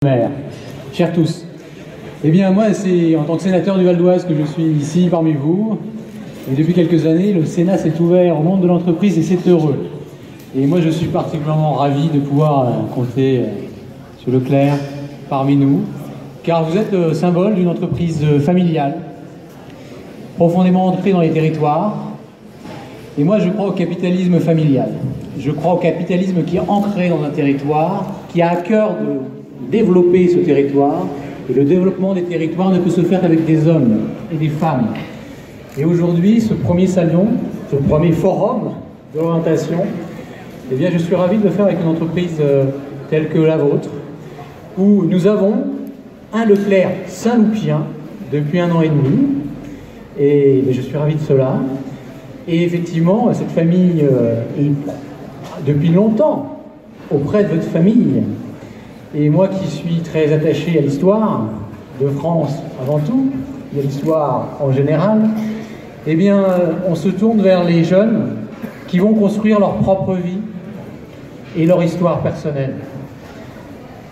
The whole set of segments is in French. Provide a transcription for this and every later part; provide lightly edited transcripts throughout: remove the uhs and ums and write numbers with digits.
Maire, chers tous, eh bien moi c'est en tant que sénateur du Val d'Oise que je suis ici parmi vous. Et depuis quelques années, le Sénat s'est ouvert au monde de l'entreprise et c'est heureux. Et moi je suis particulièrement ravi de pouvoir compter sur Leclerc parmi nous, car vous êtes symbole d'une entreprise familiale, profondément ancrée dans les territoires. Et moi je crois au capitalisme familial. Je crois au capitalisme qui est ancré dans un territoire, qui a à cœur de développer ce territoire. Et le développement des territoires ne peut se faire qu'avec des hommes et des femmes. Et aujourd'hui, ce premier salon, ce premier forum d'orientation, eh bien, je suis ravi de le faire avec une entreprise telle que la vôtre, où nous avons un Leclerc Saint-Loupien depuis 1 an et demi. Et je suis ravi de cela. Et effectivement, cette famille est depuis longtemps auprès de votre famille. Et moi qui suis très attaché à l'histoire de France avant tout, et à l'histoire en général, eh bien, on se tourne vers les jeunes qui vont construire leur propre vie et leur histoire personnelle.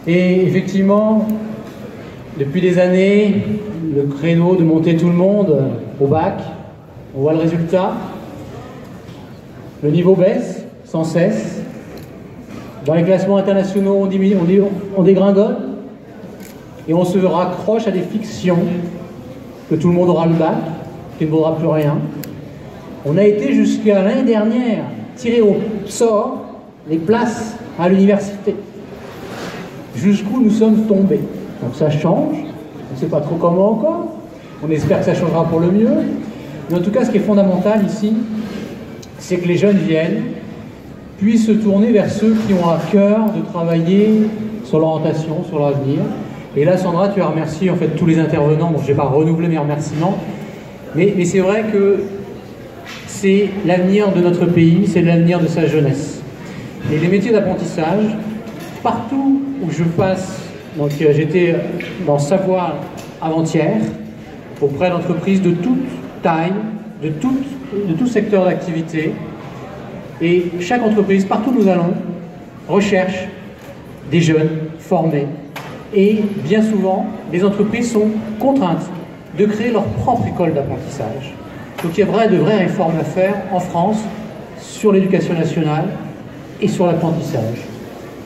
Et effectivement, depuis des années, le créneau de monter tout le monde au bac, on voit le résultat. Le niveau baisse sans cesse. Dans les classements internationaux, on dégringole et on se raccroche à des fictions que tout le monde aura le bac, qui ne vaudra plus rien. On a été jusqu'à l'année dernière tiré au sort les places à l'université. Jusqu'où nous sommes tombés. Donc ça change, on ne sait pas trop comment encore, on espère que ça changera pour le mieux. Mais en tout cas, ce qui est fondamental ici, c'est que les jeunes viennent, puissent se tourner vers ceux qui ont à cœur de travailler sur l'orientation, sur l'avenir. Et là, Sandra, tu as remercié en fait tous les intervenants. Bon, je n'ai pas renouvelé mes remerciements, mais c'est vrai que c'est l'avenir de notre pays, c'est l'avenir de sa jeunesse. Et les métiers d'apprentissage, partout où je passe, donc j'étais dans Savoie avant-hier, auprès d'entreprises de toute taille, de tout secteur d'activité. Et chaque entreprise, partout où nous allons, recherche des jeunes formés. Et bien souvent, les entreprises sont contraintes de créer leur propre école d'apprentissage. Donc il y a de vraies réformes à faire en France sur l'éducation nationale et sur l'apprentissage.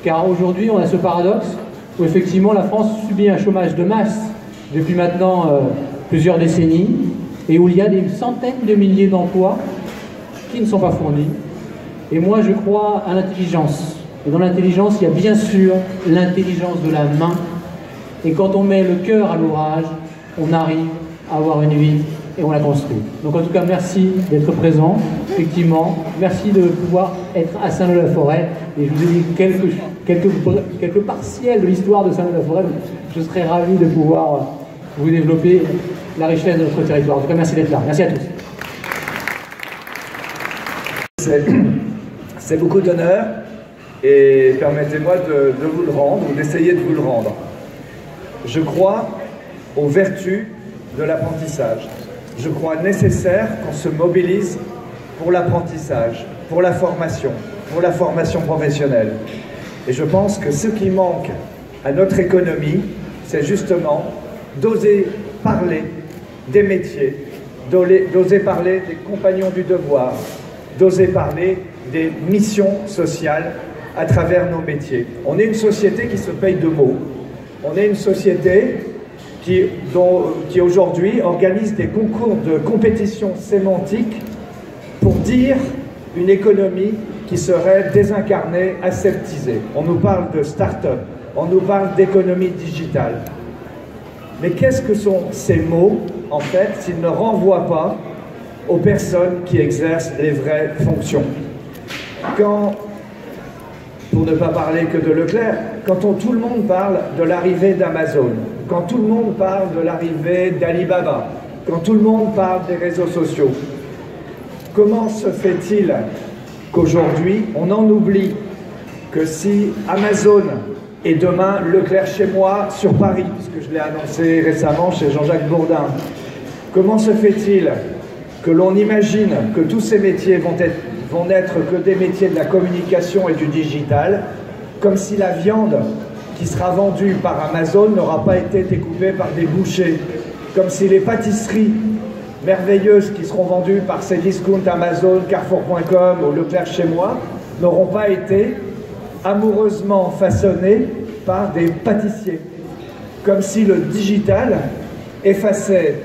Car aujourd'hui, on a ce paradoxe où effectivement la France subit un chômage de masse depuis maintenant plusieurs décennies et où il y a des centaines de milliers d'emplois qui ne sont pas fournis. Et moi, je crois à l'intelligence. Et dans l'intelligence, il y a bien sûr l'intelligence de la main. Et quand on met le cœur à l'ouvrage, on arrive à avoir une vie et on la construit. Donc en tout cas, merci d'être présent, effectivement. Merci de pouvoir être à Saint-Lô-la-Forêt. Et je vous ai dit quelques partiels de l'histoire de Saint-Lô-la-Forêt. Je serais ravi de pouvoir vous développer la richesse de notre territoire. En tout cas, merci d'être là. Merci à tous. C'est beaucoup d'honneur et permettez-moi de vous le rendre ou d'essayer de vous le rendre. Je crois aux vertus de l'apprentissage. Je crois nécessaire qu'on se mobilise pour l'apprentissage, pour la formation professionnelle. Et je pense que ce qui manque à notre économie, c'est justement d'oser parler des métiers, d'oser parler des compagnons du devoir, d'oser parler des missions sociales à travers nos métiers. On est une société qui se paye de mots. On est une société qui aujourd'hui organise des concours de compétition sémantique pour dire une économie qui serait désincarnée, aseptisée. On nous parle de start-up, on nous parle d'économie digitale. Mais qu'est-ce que sont ces mots, en fait, s'ils ne renvoient pas aux personnes qui exercent les vraies fonctions? Quand, pour ne pas parler que de Leclerc, quand tout le monde parle de l'arrivée d'Amazon, quand tout le monde parle de l'arrivée d'Alibaba, quand tout le monde parle des réseaux sociaux, comment se fait-il qu'aujourd'hui, on en oublie que si Amazon est demain Leclerc chez moi sur Paris, puisque je l'ai annoncé récemment chez Jean-Jacques Bourdin, comment se fait-il que l'on imagine que tous ces métiers vont n'être que des métiers de la communication et du digital, comme si la viande qui sera vendu par Amazon n'aura pas été découpé par des bouchers. Comme si les pâtisseries merveilleuses qui seront vendues par Cdiscount, Amazon, Carrefour.com ou Leclerc chez moi n'auront pas été amoureusement façonnées par des pâtissiers. Comme si le digital effaçait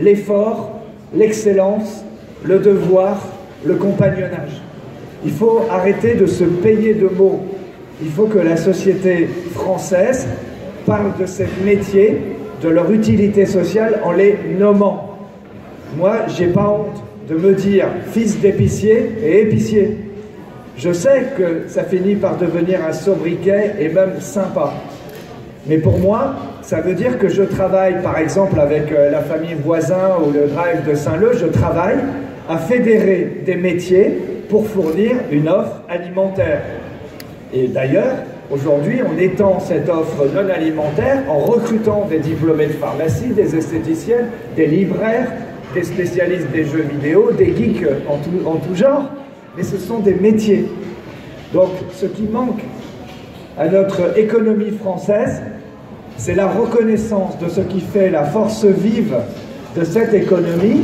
l'effort, l'excellence, le devoir, le compagnonnage. Il faut arrêter de se payer de mots. Il faut que la société française parle de ces métiers, de leur utilité sociale en les nommant. Moi, j'ai pas honte de me dire fils d'épicier et épicier. Je sais que ça finit par devenir un sobriquet et même sympa. Mais pour moi, ça veut dire que je travaille, par exemple, avec la famille Voisin ou le Drive de Saint-Leu, je travaille à fédérer des métiers pour fournir une offre alimentaire. Et d'ailleurs, aujourd'hui, on étend cette offre non alimentaire en recrutant des diplômés de pharmacie, des esthéticiennes, des libraires, des spécialistes des jeux vidéo, des geeks en tout genre. Mais ce sont des métiers. Donc, ce qui manque à notre économie française, c'est la reconnaissance de ce qui fait la force vive de cette économie,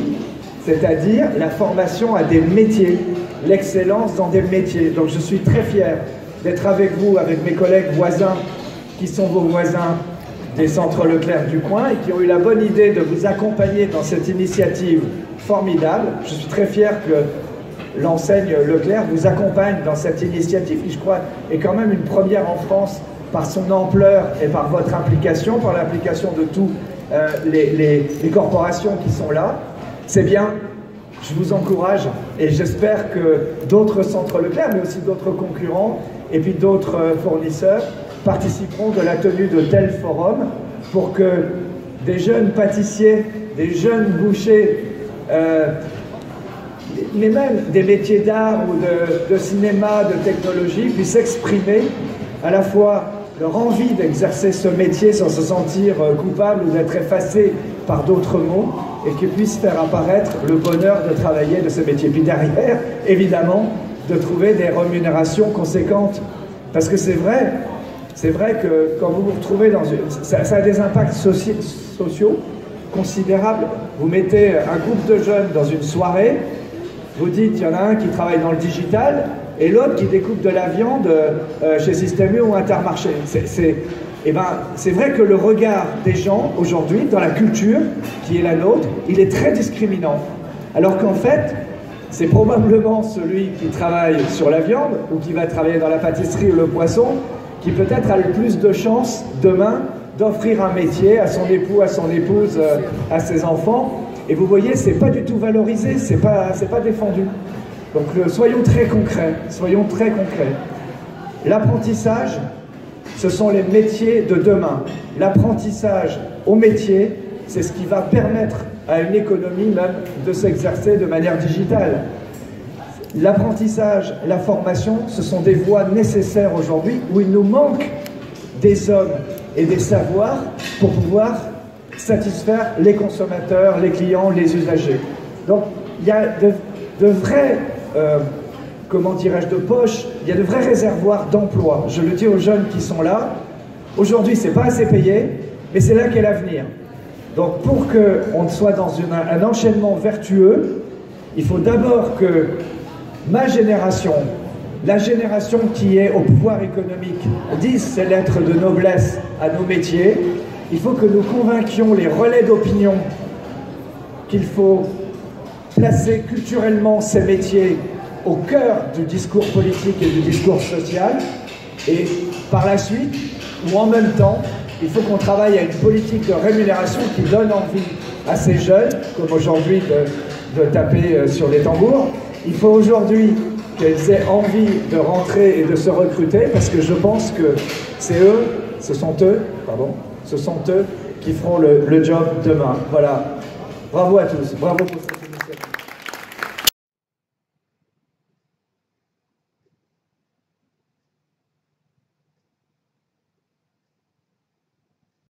c'est-à-dire la formation à des métiers, l'excellence dans des métiers. Donc je suis très fier d'être avec vous, avec mes collègues voisins, qui sont vos voisins des centres Leclerc du coin et qui ont eu la bonne idée de vous accompagner dans cette initiative formidable. Je suis très fier que l'enseigne Leclerc vous accompagne dans cette initiative qui, je crois, est quand même une première en France par son ampleur et par votre implication, par l'implication de tous les corporations qui sont là. C'est bien, je vous encourage et j'espère que d'autres centres Leclerc, mais aussi d'autres concurrents et puis d'autres fournisseurs participeront de la tenue de tels forums pour que des jeunes pâtissiers, des jeunes bouchers, mais même des métiers d'art ou de cinéma, de technologie puissent exprimer à la fois leur envie d'exercer ce métier sans se sentir coupable ou d'être effacé par d'autres mots et qu'ils puissent faire apparaître le bonheur de travailler de ce métier. Puis derrière, évidemment, de trouver des rémunérations conséquentes. Parce que c'est vrai que quand vous vous retrouvez dans une... Ça a des impacts sociaux considérables. Vous mettez un groupe de jeunes dans une soirée, vous dites, il y en a un qui travaille dans le digital, et l'autre qui découpe de la viande chez Système U ou Intermarché. C'est vrai que le regard des gens aujourd'hui dans la culture qui est la nôtre, il est très discriminant. Alors qu'en fait, c'est probablement celui qui travaille sur la viande ou qui va travailler dans la pâtisserie ou le poisson qui peut-être a le plus de chances demain d'offrir un métier à son époux, à son épouse, à ses enfants. Et vous voyez, c'est pas du tout valorisé, c'est pas défendu. Donc soyons très concrets, soyons très concrets. L'apprentissage, ce sont les métiers de demain. L'apprentissage au métier, c'est ce qui va permettre à une économie même de s'exercer de manière digitale. L'apprentissage, la formation, ce sont des voies nécessaires aujourd'hui où il nous manque des hommes et des savoirs pour pouvoir satisfaire les consommateurs, les clients, les usagers. Donc il y a de vrais, comment dirais-je, de poches, il y a de vrais réservoirs d'emploi. Je le dis aux jeunes qui sont là, aujourd'hui c'est pas assez payé, mais c'est là qu'est l'avenir. Donc pour qu'on soit dans un enchaînement vertueux, il faut d'abord que ma génération, la génération qui est au pouvoir économique, dise ces lettres de noblesse à nos métiers. Il faut que nous convainquions les relais d'opinion qu'il faut placer culturellement ces métiers au cœur du discours politique et du discours social. Et par la suite, ou en même temps, il faut qu'on travaille à une politique de rémunération qui donne envie à ces jeunes, comme aujourd'hui de taper sur les tambours. Il faut aujourd'hui qu'elles aient envie de rentrer et de se recruter, parce que je pense que ce sont eux qui feront le job demain. Voilà. Bravo à tous. Bravo pour ça.